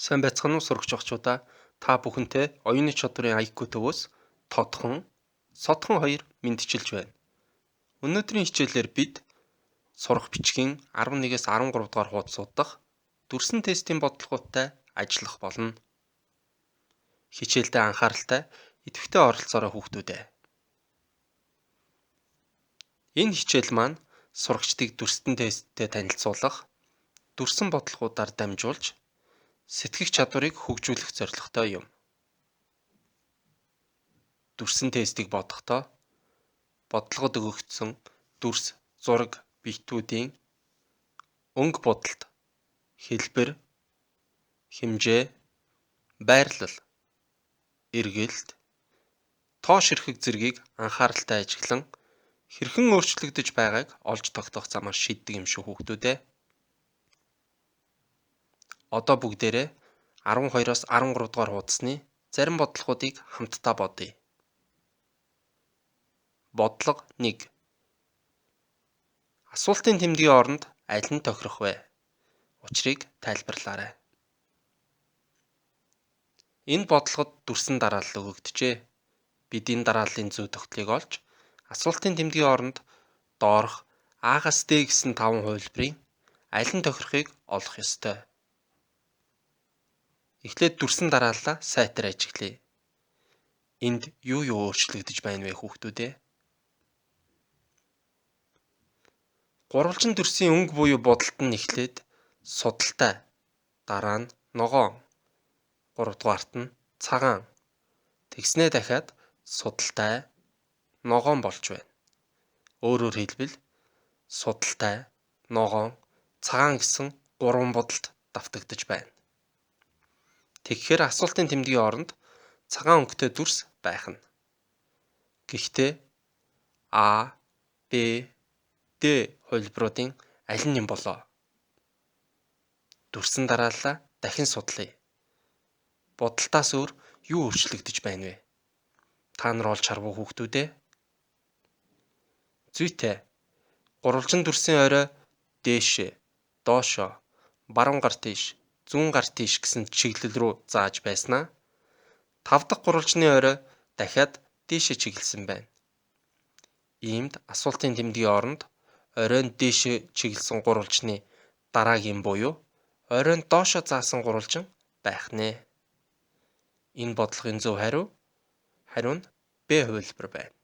Сайн байцгаана уу сурагч багчуудаа. Та бүхэнтэй оюуны чадварын IQ төвөөс тодхон, содхон хоёр мэдчилж байна. Өнөөдрийн хичээлээр бид сурах бичгийн 11-ээс 13 дугаар хуудасууд дахь дүрсэн тестийн бодлоготой ажиллах болно. Хичээлдээ анхааралтай, идэвхтэй оролцоорой хүүхдүүдээ. Энэ хичээл маань сурагчдыг дүрстэн тесттэй танилцуулах, дүрсэн бодлогуудаар дамжуулж сэтгэх чадварыг хөгжүүлэх зорилготой юм. Дүрсэн тестийг бодохдоо бодлогод өгөгдсөн дүрс, зураг, биетүүдийн өнгө бодолд хэлбэр, хэмжээ, байрлал, эргэлт, тоош эрхэг зэргийг анхааралтай ажиглан хэрхэн өөрчлөгдөж байгааг олж тогтоох замаар шийддэг юм шүү хүүхдүүдээ. Одоо бүгдээрээ 12-оос 13 дугаар хуудасны зарим бодлогуудыг хамтдаа бодъё. Бодлого 1. Асуултын тэмдгийн оронд аль нь тохирох вэ? Учрыг тайлбарлаарай. Энэ бодлогод дүрсэн дараалал өгөгдөжээ. Бид энэ дарааллын зөв тогтлыг олж асуултын тэмдгийн оронд доорх А-гаас Д гэсэн 5 хувилбарыг аль нь тохирохыг олох ёстой. Эхлээд дүрсэн дарааллаа сайтар ажиглая. Энд юу өөрчлөгдөж байна вэ хүүхдүүдээ? Гурвалжин дүрсийн өнгө буюу бодолд нь эхлээд судалтай, дараа нь ногоон, 3 дугаарт нь цагаан, тэгснээ дахиад судалтай, ногоон болж байна. Өөрөөр хэлбэл судалтай, ногоон, цагаан гэсэн 3 бодолд давтагдаж байна. Тэгэхээр асуултын тэмдгийн оронд цагаан өнгөтэй дүрс байх нь. Гэхдээ А, Б, Д хувилбаруудын аль нь юм болоо? Дүрсэн дарааллаа дахин судлая. Бодолтоос өөр юу өөрчлөгдөж байна вэ? Та нар олж харав уу хүүхдүүдээ? Зүйтэй. Гурвалжин дүрсийн орой дээшээ, доошоо, баруун гар тийш, зүүн гар тийш гэсэн чиглэл рүү зааж байснаа 5 дахь гурвалжны орой дахиад дээшээ чиглэсэн байна. Иймд асуултын тэмдгийн оронд оройн дээшээ чиглэсэн гурвалжны дараагийн буюу оройн доошоо заасан гурвалжин байх нэ. Энэ бодлогын зөв хариу нь Б хувилбар байна.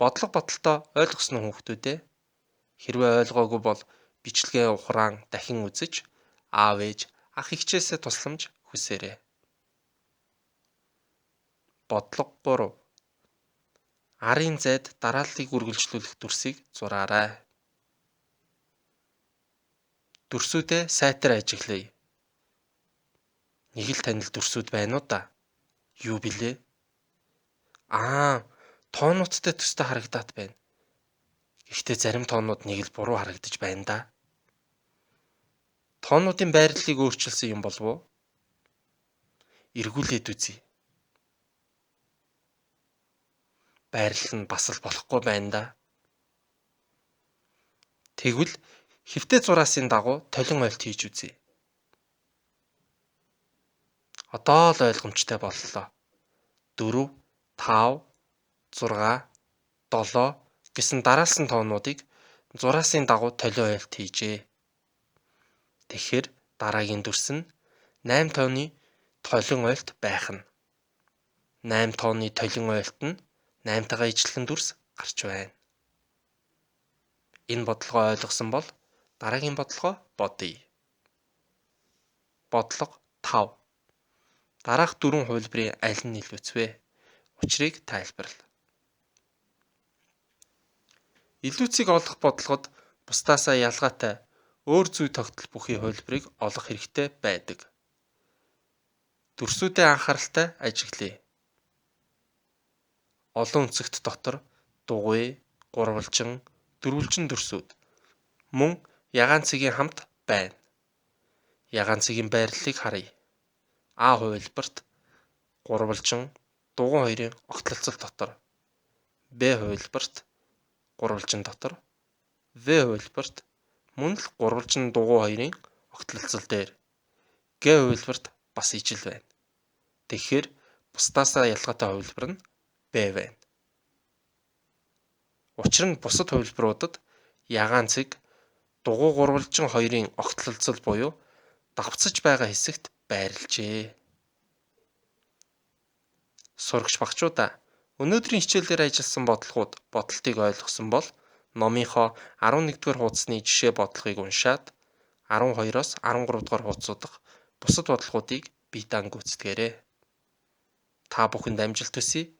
Бодлого бодолтоо ойлгосон уу хүүхдүүдээ? Хэрвээ ойлгоогүй бол бичлэгээ ухраан дахин үзэж аав ээж, ах эгчээсээ тусламж хүсээрэй. Бодлого 3. Арын зайд дарааллыг үргэлжлүүлэх дүрсийг зураарай. Дүрсүүдээ сайтар ажиглая. Нэг л танил дүрсүүд байна уу да? Юу билээ? Тоонуудтай төстэй харагдаад байна. Гэхдээ зарим тоонууд нэг л буруу харагдаж байна да. Тоонуудын байрлалыг өөрчилсөн юм болов уу? Эргүүлээд үзье. Байрлал нь бас л болохгүй байна да. Тэгвэл хэвтээ зураасын дагуу толин ойлт хийж үзье. Одоо л ойлгомжтой боллоо. 4, 5, 6, 7 гэсэн дараалсан тоонуудыг зураасын дагуу толин ойлт хийжээ. Тэгэхээр дараагийн дүрс нь 8 тооны толин ойлт байх нь. 8 тооны толин ойлт нь 8-тайгаа ижилхэн дүрс гарч байна. Энэ бодлогоо ойлгосон бол дараагийн бодлогоо бодъё. Бодлого 5. Дараах 4 хувилбарын аль нь илүүц вэ? Учрыг тайлбарлая. Илүүцийг олох бодлогод бусдаасаа ялгаатай өөр зүй тогтол бүхий хувилбарыг олох хэрэгтэй байдаг. Дүрсүүдэд анхааралтай ажиглая. Олон үнцэгт дотор дугуй, гурвалжин, дөрвөлжин дүрсүүд мөн ягаан цэгийн хамт байна. Ягаан цэгийн байрлалыг харъя. А хувилбарт гурвалжин, дугуй хоёрын огтлолцол дотор, Б хувилбарт гурвалжин дотор, В хувилбарт мөн л гурвалжин дугуй хоёрын огтлолцол дээр Г хувилбарт бас ижил байна. Тэгэхээр бусдаасаа ялгаатай хувилбар нь Б байна. Учир нь бусад хувилбаруудад ягаан цэг дугуй гурвалжин хоёрын огтлолцол буюу давхцаж байгаа хэсэгт байрлжээ. Сурагч багчуудаа, өнөөдрийн хичээлээр ажилласан бодлогууд бодолтыг ойлгосон бол номынхоо 11-р хуудасны жишээ бодлогыг уншаад 12-оос 13-р хуудасууд дахь бусад бодлогуудыг бие даан гүйцэтгээрэй. Та бүхэнд амжилт хүсье.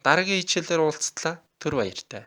Дараагийн хичээлээр уулзтлаа. Түр баяртай.